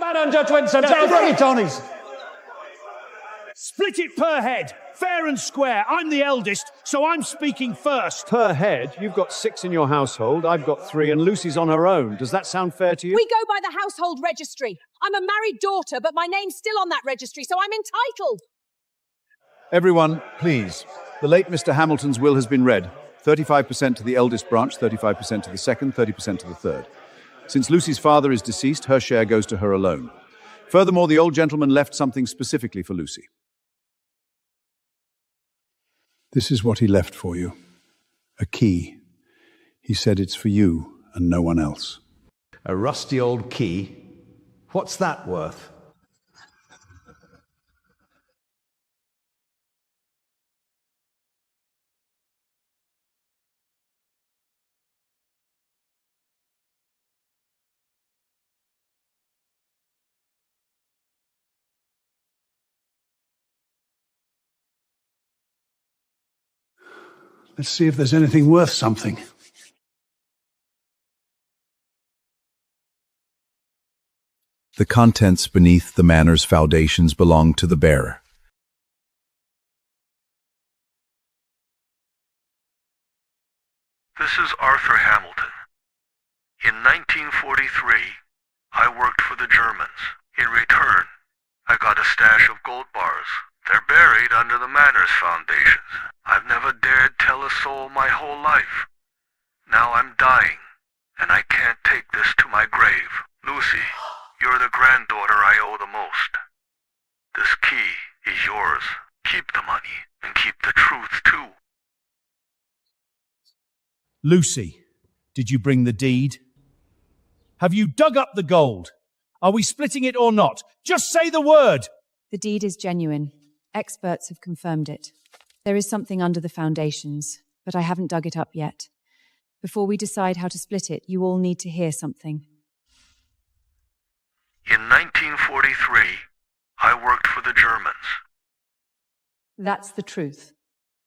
Madam Judge Winston, bring it, Tony's. Split it per head, fair and square. I'm the eldest, so I'm speaking first. Per head? You've got 6 in your household, I've got 3, and Lucy's on her own. Does that sound fair to you? We go by the household registry. I'm a married daughter, but my name's still on that registry, so I'm entitled. Everyone, please. The late Mr. Hamilton's will has been read. 35% to the eldest branch, 35% to the second, 30% to the third. Since Lucy's father is deceased, her share goes to her alone. Furthermore, the old gentleman left something specifically for Lucy. This is what he left for you. A key. He said it's for you and no one else. A rusty old key? What's that worth? Let's see if there's anything worth something. The contents beneath the manor's foundations belong to the bearer. This is Arthur Hamilton. In 1943, I worked for the Germans. In return, I got a stash of gold bars. They're buried under the manor's foundations. I've never dared tell a soul my whole life. Now I'm dying, and I can't take this to my grave. Lucy, you're the granddaughter I owe the most. This key is yours. Keep the money, and keep the truth, too. Lucy, did you bring the deed? Have you dug up the gold? Are we splitting it or not? Just say the word! The deed is genuine. Experts have confirmed it. There is something under the foundations, but I haven't dug it up yet. Before we decide how to split it, you all need to hear something. In 1943, I worked for the Germans. That's the truth.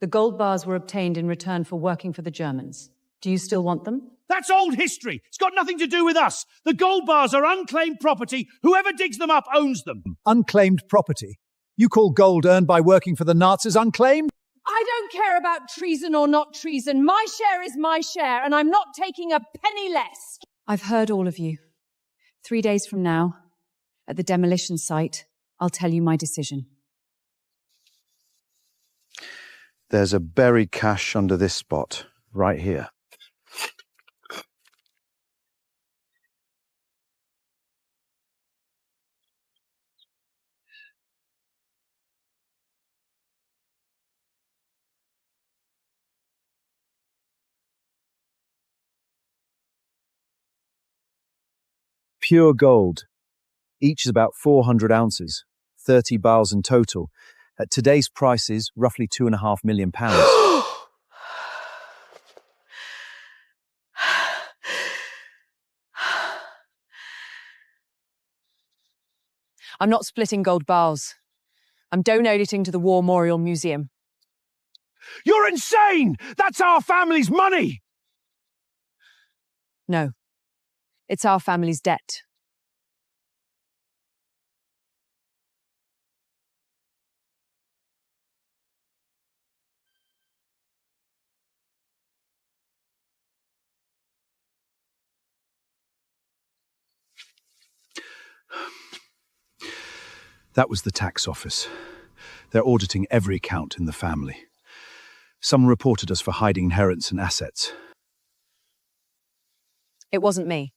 The gold bars were obtained in return for working for the Germans. Do you still want them? That's old history. It's got nothing to do with us. The gold bars are unclaimed property. Whoever digs them up owns them. Unclaimed property? You call gold earned by working for the Nazis unclaimed? I don't care about treason or not treason. My share is my share, and I'm not taking a penny less. I've heard all of you. 3 days from now, at the demolition site, I'll tell you my decision. There's a buried cache under this spot, right here. Pure gold. Each is about 400 ounces, 30 bars in total. At today's prices, roughly £2.5 million. I'm not splitting gold bars. I'm donating to the War Memorial Museum. You're insane! That's our family's money! No. It's our family's debt. That was the tax office. They're auditing every account in the family. Someone reported us for hiding inheritance and assets. It wasn't me.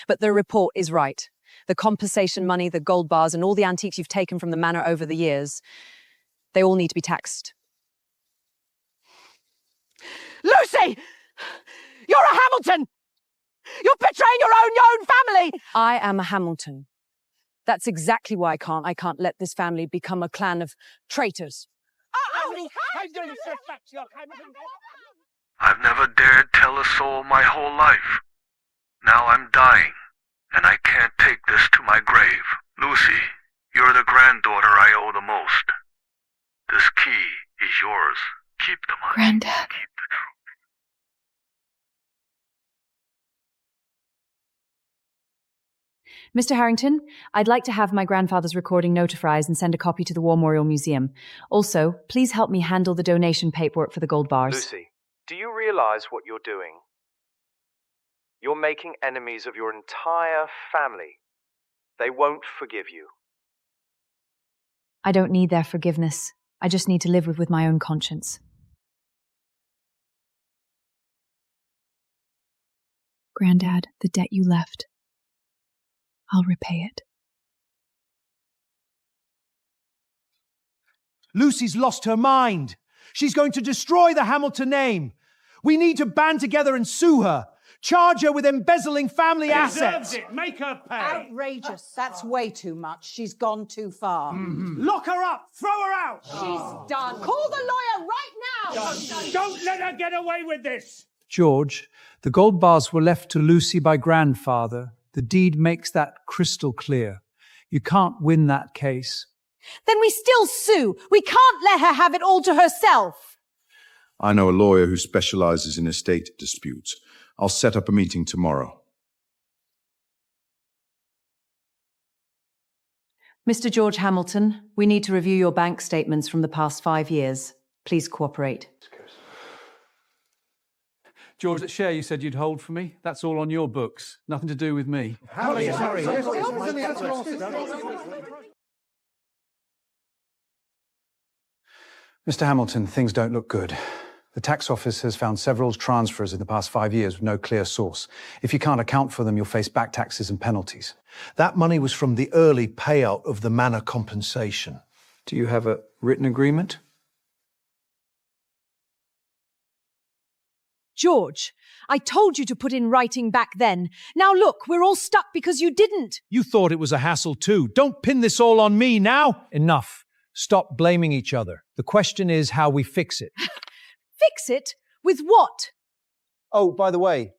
But the report is right. The compensation money, the gold bars, and all the antiques you've taken from the manor over the years, they all need to be taxed. Lucy! You're a Hamilton! You're betraying your own family! I am a Hamilton. That's exactly why I can't let this family become a clan of traitors. I've never dared tell a soul my whole life. Now I'm dying, and I can't take this to my grave. Lucy, you're the granddaughter I owe the most. This key is yours. Keep the money. Granddad. Keep the truth. Mr. Harrington, I'd like to have my grandfather's recording notarized and send a copy to the War Memorial Museum. Also, please help me handle the donation paperwork for the gold bars. Lucy, do you realize what you're doing? You're making enemies of your entire family. They won't forgive you. I don't need their forgiveness. I just need to live with my own conscience. Granddad, the debt you left, I'll repay it. Lucy's lost her mind. She's going to destroy the Hamilton name. We need to band together and sue her. Charge her with embezzling family assets. Deserves it. Make her pay. Outrageous. That's way too much. She's gone too far. Lock her up. Throw her out. She's done. Call the lawyer right now. Don't let her get away with this. George, the gold bars were left to Lucy by grandfather. The deed makes that crystal clear. You can't win that case. Then we still sue. We can't let her have it all to herself. I know a lawyer who specializes in estate disputes. I'll set up a meeting tomorrow. Mr. George Hamilton, we need to review your bank statements from the past 5 years. Please cooperate. George, that share you said you'd hold for me, that's all on your books. Nothing to do with me. Mr. Hamilton, things don't look good. The tax office has found several transfers in the past 5 years with no clear source. If you can't account for them, you'll face back taxes and penalties. That money was from the early payout of the manor compensation. Do you have a written agreement? George, I told you to put in writing back then. Now look, we're all stuck because you didn't. You thought it was a hassle too. Don't pin this all on me now. Enough. Stop blaming each other. The question is how we fix it. Fix it? With what? Oh, by the way,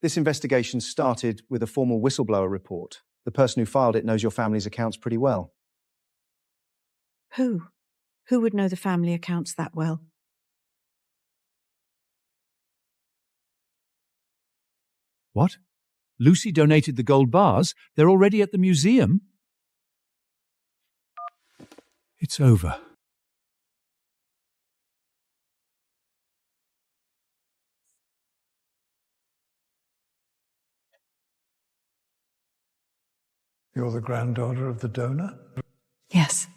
this investigation started with a formal whistleblower report. The person who filed it knows your family's accounts pretty well. Who? Who would know the family accounts that well? What? Lucy donated the gold bars? They're already at the museum? It's over. You're the granddaughter of the donor? Yes.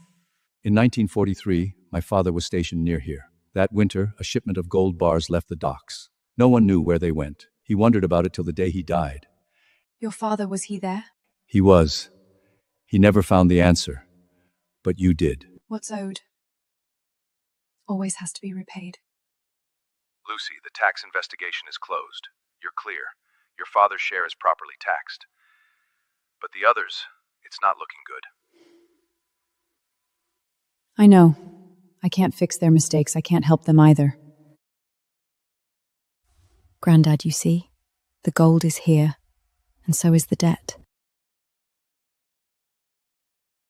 In 1943, my father was stationed near here. That winter, a shipment of gold bars left the docks. No one knew where they went. He wondered about it till the day he died. Your father, was he there? He was. He never found the answer. But you did. What's owed always has to be repaid. Lucy, the tax investigation is closed. You're clear. Your father's share is properly taxed. But the others, it's not looking good. I know. I can't fix their mistakes. I can't help them either. Grandad, you see? The gold is here, and so is the debt.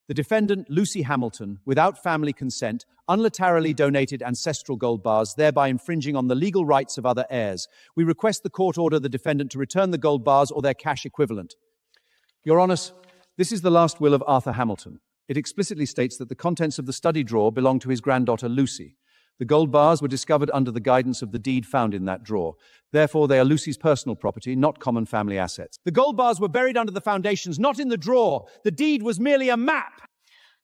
The defendant, Lucy Hamilton, without family consent, unilaterally donated ancestral gold bars, thereby infringing on the legal rights of other heirs. We request the court order the defendant to return the gold bars or their cash equivalent. Your Honours, this is the last will of Arthur Hamilton. It explicitly states that the contents of the study drawer belong to his granddaughter, Lucy. The gold bars were discovered under the guidance of the deed found in that drawer. Therefore, they are Lucy's personal property, not common family assets. The gold bars were buried under the foundations, not in the drawer. The deed was merely a map.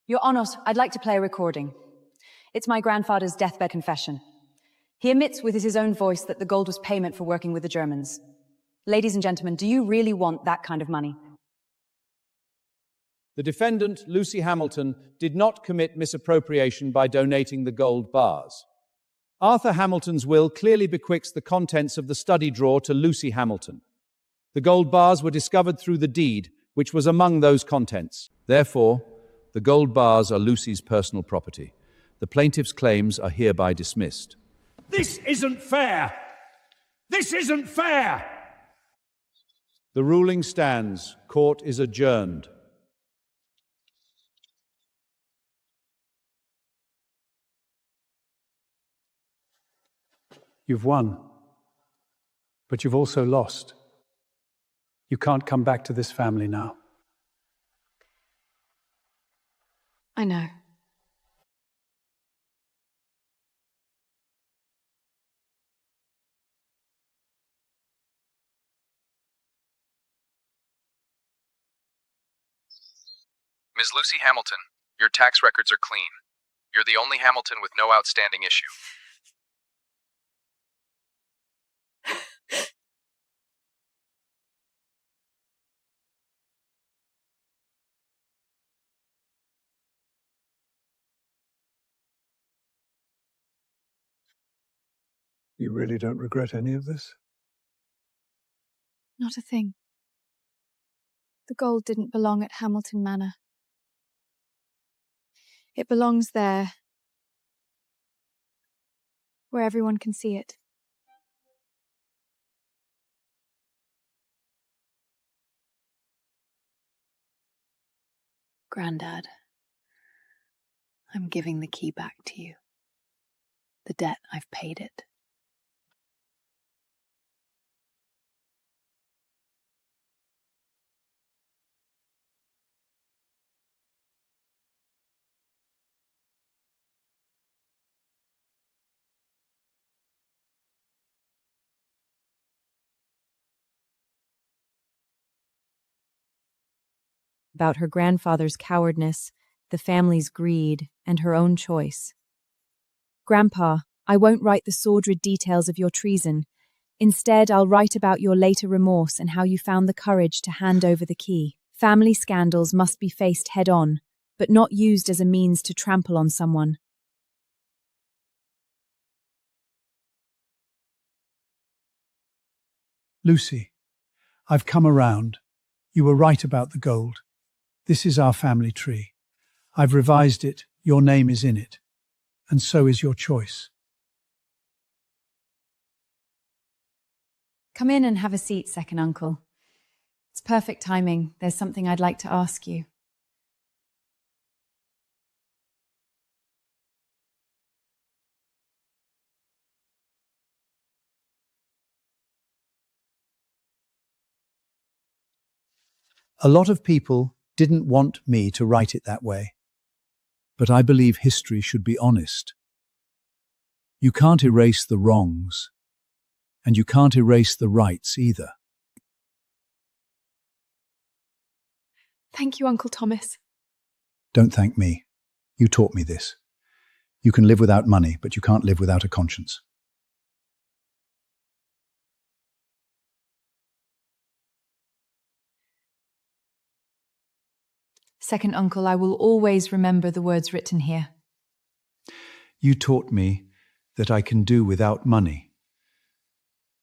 Your Honours, I'd like to play a recording. It's my grandfather's deathbed confession. He admits with his own voice that the gold was payment for working with the Germans. Ladies and gentlemen, do you really want that kind of money? The defendant, Lucy Hamilton, did not commit misappropriation by donating the gold bars. Arthur Hamilton's will clearly bequeaths the contents of the study drawer to Lucy Hamilton. The gold bars were discovered through the deed, which was among those contents. Therefore, the gold bars are Lucy's personal property. The plaintiff's claims are hereby dismissed. This isn't fair. This isn't fair. The ruling stands. Court is adjourned. You've won, but you've also lost. You can't come back to this family now. I know. Ms. Lucy Hamilton, your tax records are clean. You're the only Hamilton with no outstanding issue. You really don't regret any of this? Not a thing. The gold didn't belong at Hamilton Manor. It belongs there, where everyone can see it. Grandad, I'm giving the key back to you. The debt, I've paid it. About her grandfather's cowardice, the family's greed, and her own choice. Grandpa, I won't write the sordid details of your treason. Instead, I'll write about your later remorse and how you found the courage to hand over the key. Family scandals must be faced head-on, but not used as a means to trample on someone. Lucy, I've come around. You were right about the gold. This is our family tree. I've revised it. Your name is in it. And so is your choice. Come in and have a seat, second uncle. It's perfect timing. There's something I'd like to ask you. A lot of people didn't want me to write it that way. But I believe history should be honest. You can't erase the wrongs, and you can't erase the rights either. Thank you, Uncle Thomas. Don't thank me. You taught me this. You can live without money, but you can't live without a conscience. Second uncle, I will always remember the words written here. You taught me that I can do without money,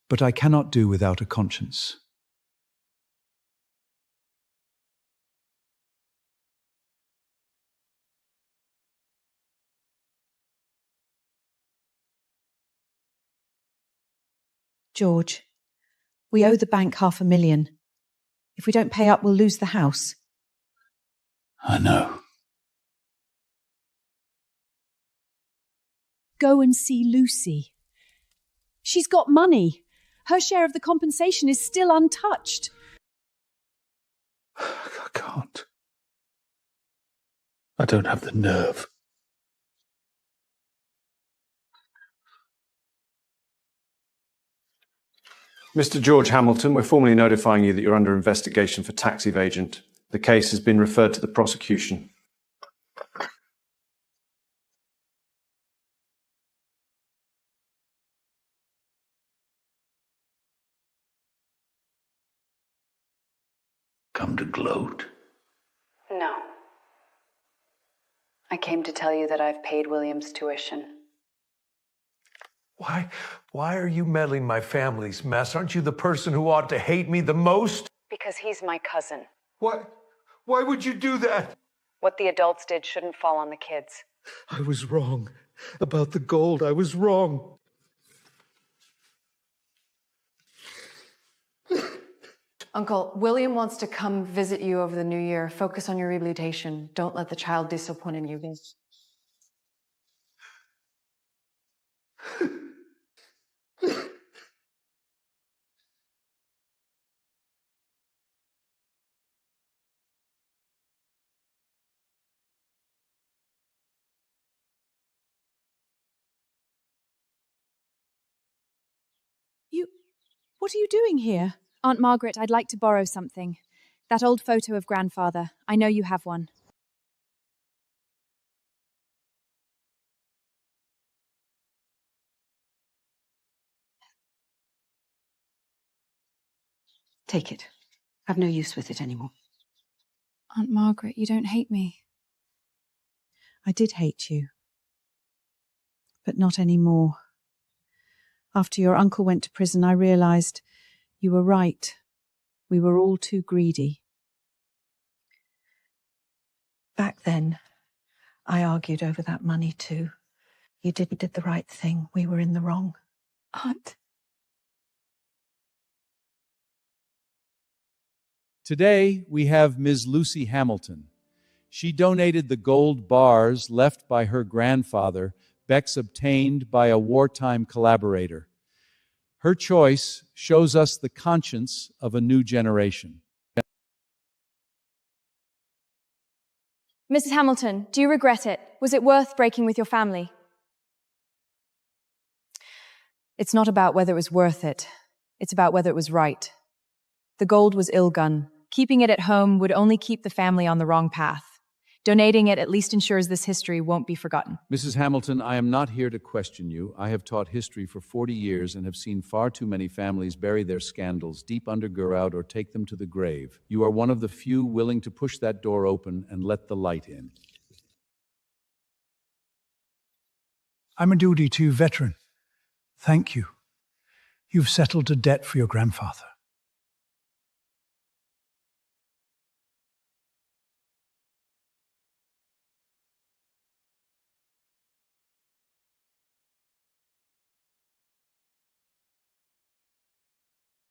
but I cannot do without a conscience. George, we owe the bank $500,000. If we don't pay up, we'll lose the house. I know. Go and see Lucy. She's got money. Her share of the compensation is still untouched. I can't. I don't have the nerve. Mr. George Hamilton, we're formally notifying you that you're under investigation for tax evasion. The case has been referred to the prosecution. Come to gloat? No. I came to tell you that I've paid William's tuition. Why are you meddling my family's mess? Aren't you the person who ought to hate me the most? Because he's my cousin. Why would you do that? What the adults did shouldn't fall on the kids. I was wrong. About the gold, I was wrong. Uncle, William wants to come visit you over the new year. Focus on your rehabilitation. Don't let the child disappoint you. What are you doing here? Aunt Margaret, I'd like to borrow something. That old photo of grandfather. I know you have one. Take it. I've no use with it anymore. Aunt Margaret, you don't hate me. I did hate you. But not anymore. After your uncle went to prison, I realized you were right. We were all too greedy. Back then, I argued over that money too. You did the right thing. We were in the wrong. Aunt. Today, we have Ms. Lucy Hamilton. She donated the gold bars left by her grandfather, Beck's obtained by a wartime collaborator. Her choice shows us the conscience of a new generation. Mrs. Hamilton, do you regret it? Was it worth breaking with your family? It's not about whether it was worth it. It's about whether it was right. The gold was ill-gun. Keeping it at home would only keep the family on the wrong path. Donating it at least ensures this history won't be forgotten. Mrs. Hamilton, I am not here to question you. I have taught history for 40 years and have seen far too many families bury their scandals deep underground or take them to the grave. You are one of the few willing to push that door open and let the light in. I'm a duty to veteran. Thank you. You've settled a debt for your grandfather.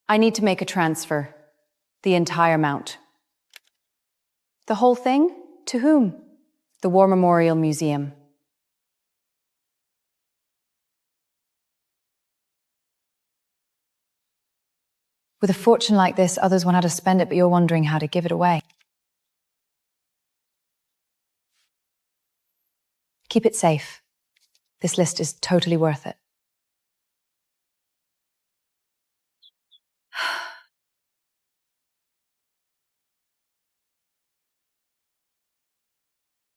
I need to make a transfer. The entire amount. The whole thing? To whom? The War Memorial Museum. With a fortune like this, others want how to spend it, but you're wondering how to give it away. Keep it safe. This list is totally worth it.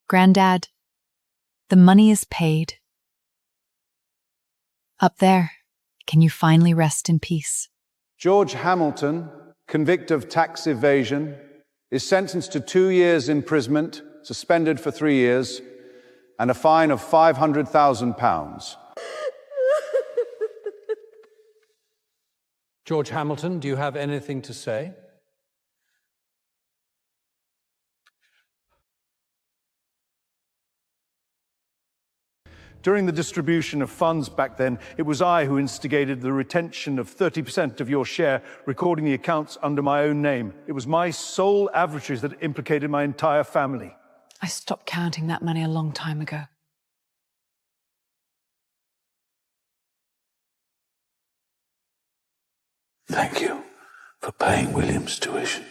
Granddad, the money is paid. Up there, can you finally rest in peace? George Hamilton, convicted of tax evasion, is sentenced to 2 years imprisonment, suspended for 3 years, and a fine of £500,000. George Hamilton, do you have anything to say? During the distribution of funds back then, it was I who instigated the retention of 30% of your share, recording the accounts under my own name. It was my sole averages that implicated my entire family. I stopped counting that money a long time ago. Thank you for paying William's tuition.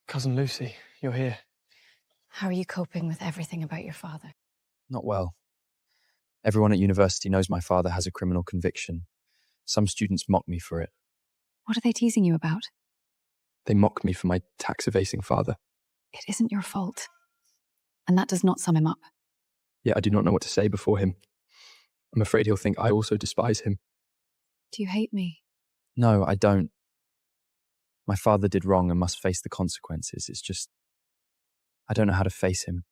Cousin Lucy, you're here. How are you coping with everything about your father? Not well. Everyone at university knows my father has a criminal conviction. Some students mock me for it. What are they teasing you about? They mock me for my tax-evasing father. It isn't your fault. And that does not sum him up. Yet I do not know what to say before him. I'm afraid he'll think I also despise him. Do you hate me? No, I don't. My father did wrong and must face the consequences. It's just, I don't know how to face him.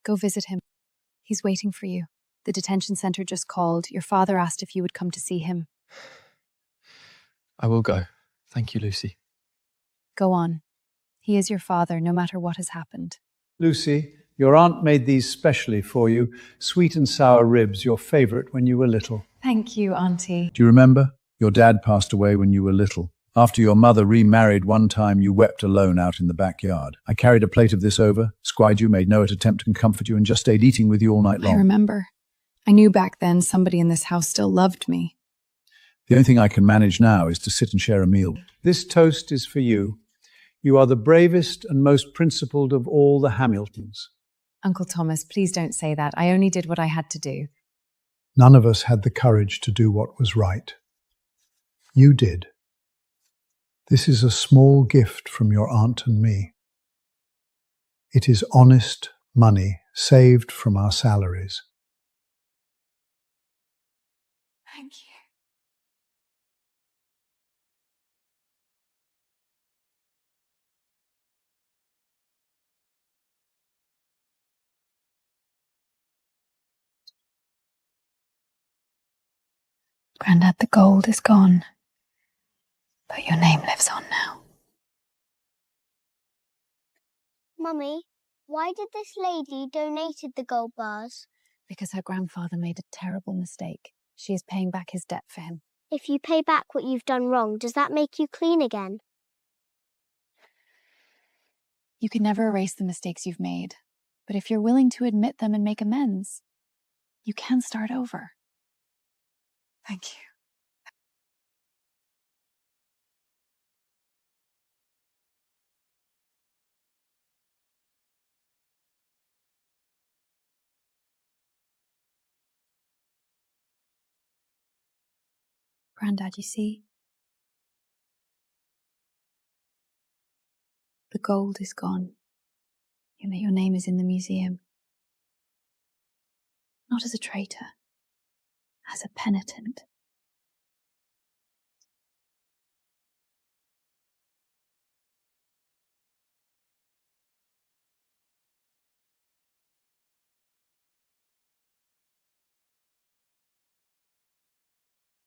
Go visit him. He's waiting for you. The detention center just called. Your father asked if you would come to see him. I will go. Thank you, Lucy. Go on. He is your father, no matter what has happened. Lucy, your aunt made these specially for you. Sweet and sour ribs, your favorite when you were little. Thank you, Auntie. Do you remember? Your dad passed away when you were little. After your mother remarried one time, you wept alone out in the backyard. I carried a plate of this over, squied you, made no attempt to comfort you, and just stayed eating with you all night long. I remember. I knew back then somebody in this house still loved me. The only thing I can manage now is to sit and share a meal. This toast is for you. You are the bravest and most principled of all the Hamiltons. Uncle Thomas, please don't say that. I only did what I had to do. None of us had the courage to do what was right. You did. This is a small gift from your aunt and me. It is honest money saved from our salaries. Thank you. Grandad, the gold is gone, but your name lives on now. Mummy, why did this lady donated the gold bars? Because her grandfather made a terrible mistake. She is paying back his debt for him. If you pay back what you've done wrong, does that make you clean again? You can never erase the mistakes you've made, but if you're willing to admit them and make amends, you can start over. Thank you. Grandad, you see? The gold is gone, and that your name is in the museum. Not as a traitor, as a penitent.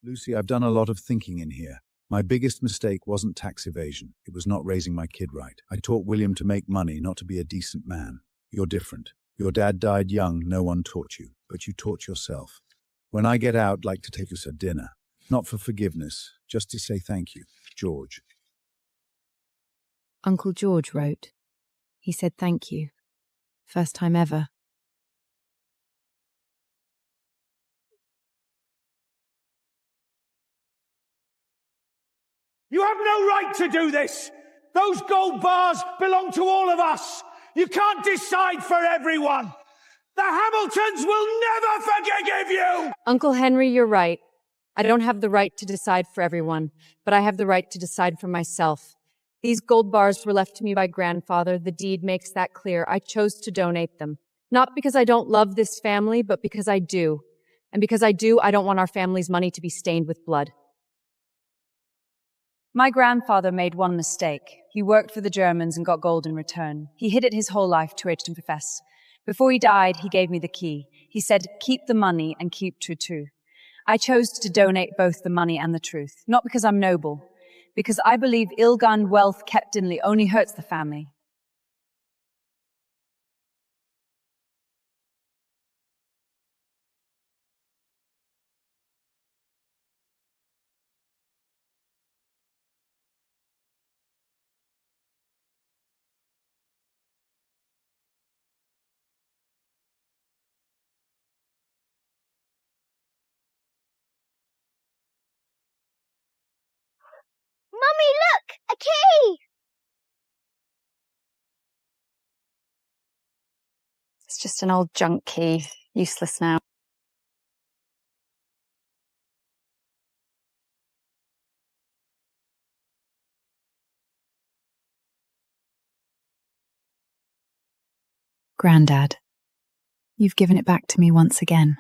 Lucy, I've done a lot of thinking in here. My biggest mistake wasn't tax evasion. It was not raising my kid right. I taught William to make money, not to be a decent man. You're different. Your dad died young, no one taught you, but you taught yourself. When I get out, I'd like to take you to dinner. Not for forgiveness, just to say thank you. George. Uncle George wrote. He said thank you. First time ever. You have no right to do this! Those gold bars belong to all of us! You can't decide for everyone! The Hamiltons will never forgive you! Uncle Henry, you're right. I don't have the right to decide for everyone, but I have the right to decide for myself. These gold bars were left to me by grandfather. The deed makes that clear. I chose to donate them. Not because I don't love this family, but because I do. And because I do, I don't want our family's money to be stained with blood. My grandfather made one mistake. He worked for the Germans and got gold in return. He hid it his whole life, to age and profess. Before he died, he gave me the key. He said, keep the money and keep true too. I chose to donate both the money and the truth, not because I'm noble, because I believe ill-gotten wealth kept inly only hurts the family. Mummy, look! A key! It's just an old junk key. Useless now. Grandad, you've given it back to me once again.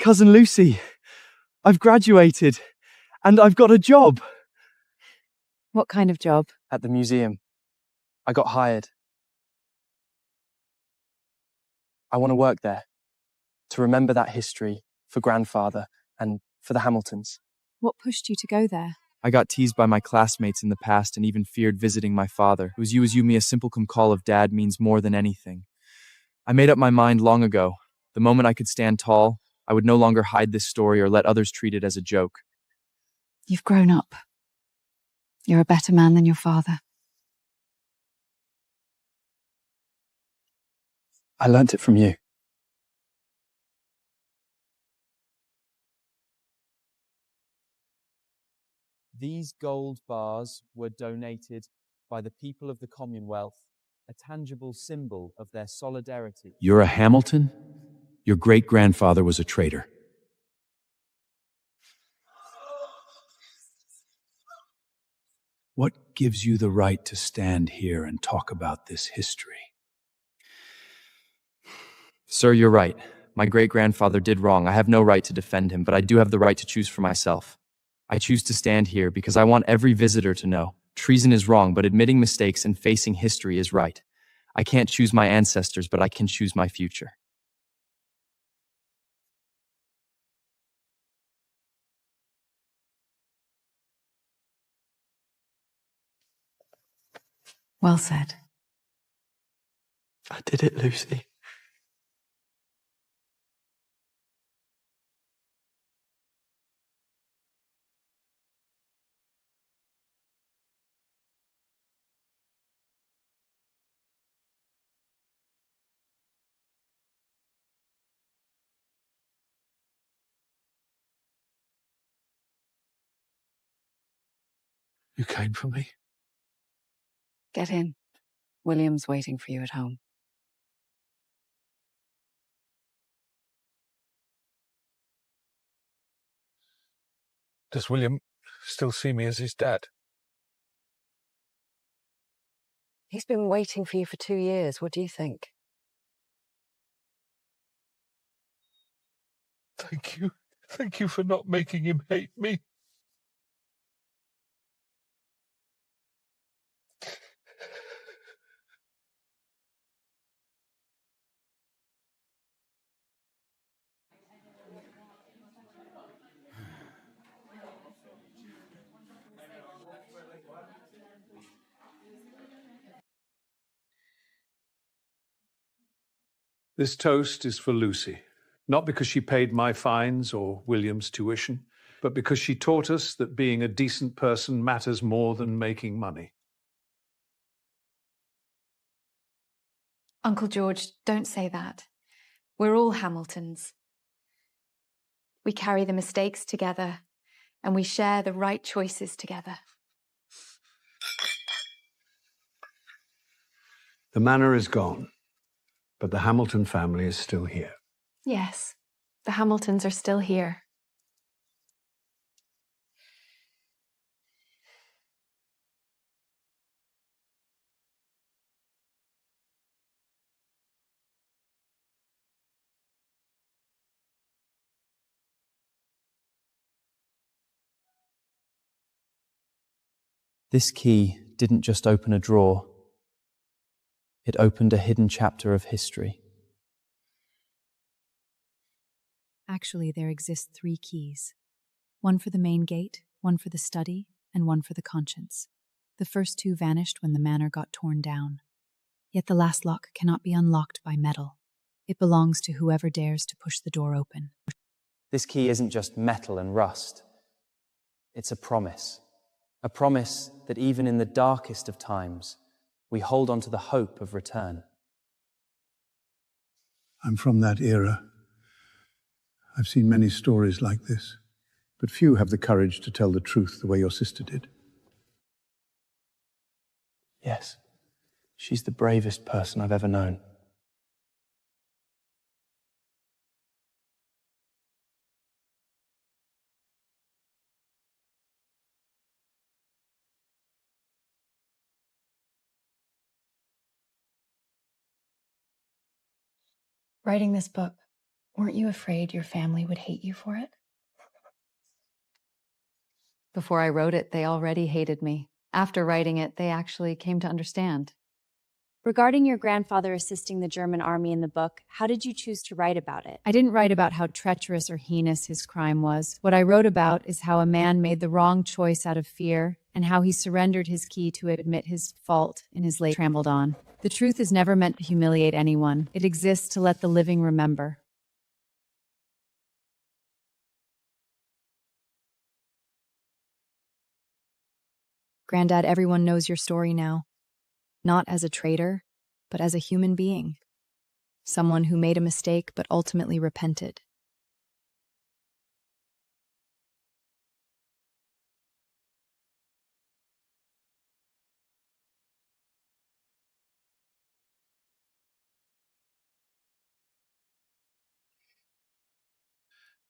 Cousin Lucy, I've graduated and I've got a job. What kind of job? At the museum. I got hired. I want to work there, to remember that history for grandfather and for the Hamiltons. What pushed you to go there? I got teased by my classmates in the past and even feared visiting my father. It was you as you me, a simple call of dad means more than anything. I made up my mind long ago. The moment I could stand tall, I would no longer hide this story or let others treat it as a joke. You've grown up. You're a better man than your father. I learnt it from you. These gold bars were donated by the people of the Commonwealth, a tangible symbol of their solidarity. You're a Hamilton? Your great-grandfather was a traitor. What gives you the right to stand here and talk about this history? Sir, you're right. My great-grandfather did wrong. I have no right to defend him, but I do have the right to choose for myself. I choose to stand here because I want every visitor to know treason is wrong, but admitting mistakes and facing history is right. I can't choose my ancestors, but I can choose my future. Well said. I did it, Lucy. You came for me? Get in. William's waiting for you at home. Does William still see me as his dad? He's been waiting for you for 2 years. What do you think? Thank you. Thank you for not making him hate me. This toast is for Lucy, not because she paid my fines or William's tuition, but because she taught us that being a decent person matters more than making money. Uncle George, don't say that. We're all Hamiltons. We carry the mistakes together, and we share the right choices together. The manor is gone, but the Hamilton family is still here. Yes, the Hamiltons are still here. This key didn't just open a drawer. It opened a hidden chapter of history. Actually, there exist 3 keys. One for the main gate, one for the study, and one for the conscience. The first 2 vanished when the manor got torn down. Yet the last lock cannot be unlocked by metal. It belongs to whoever dares to push the door open. This key isn't just metal and rust. It's a promise. A promise that even in the darkest of times, we hold on to the hope of return. I'm from that era. I've seen many stories like this, but few have the courage to tell the truth the way your sister did. Yes, she's the bravest person I've ever known. Writing this book, weren't you afraid your family would hate you for it? Before I wrote it, they already hated me. After writing it, they actually came to understand. Regarding your grandfather assisting the German army in the book, how did you choose to write about it? I didn't write about how treacherous or heinous his crime was. What I wrote about is how a man made the wrong choice out of fear and how he surrendered his key to admit his fault in his late trampled on. The truth is never meant to humiliate anyone. It exists to let the living remember. Granddad, everyone knows your story now. Not as a traitor, but as a human being. Someone who made a mistake but ultimately repented.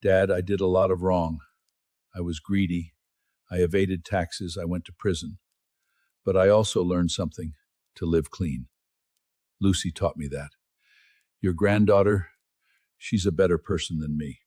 Dad, I did a lot of wrong. I was greedy. I evaded taxes. I went to prison. But I also learned something: to live clean. Lucy taught me that. Your granddaughter, she's a better person than me.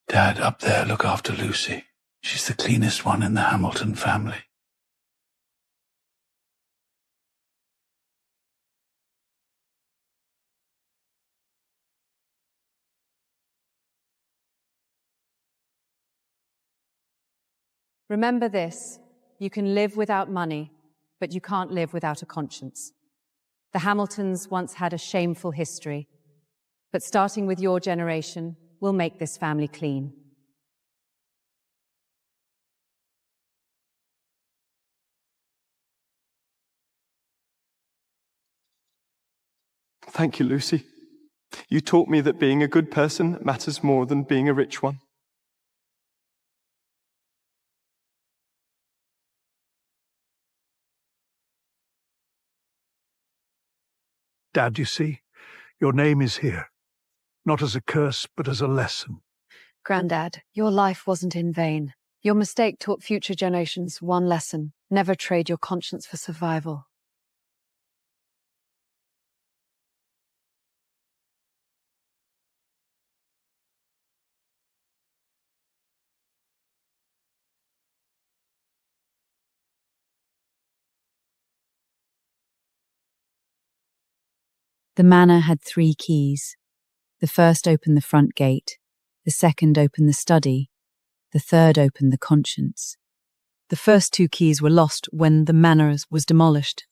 Dad, up there, look after Lucy. She's the cleanest one in the Hamilton family. Remember this: you can live without money, but you can't live without a conscience. The Hamiltons once had a shameful history, but starting with your generation, we'll make this family clean. Thank you, Lucy. You taught me that being a good person matters more than being a rich one. Dad, you see, your name is here. Not as a curse, but as a lesson. Granddad, your life wasn't in vain. Your mistake taught future generations one lesson: never trade your conscience for survival. The manor had 3 keys. The first opened the front gate, the second opened the study, the third opened the conscience. The first 2 keys were lost when the manor was demolished.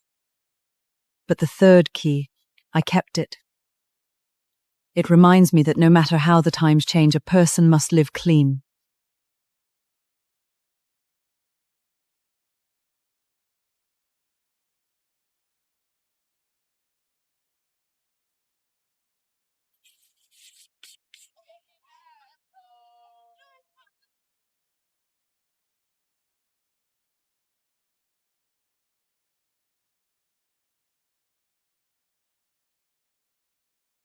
But the third key, I kept it. It reminds me that no matter how the times change, a person must live clean.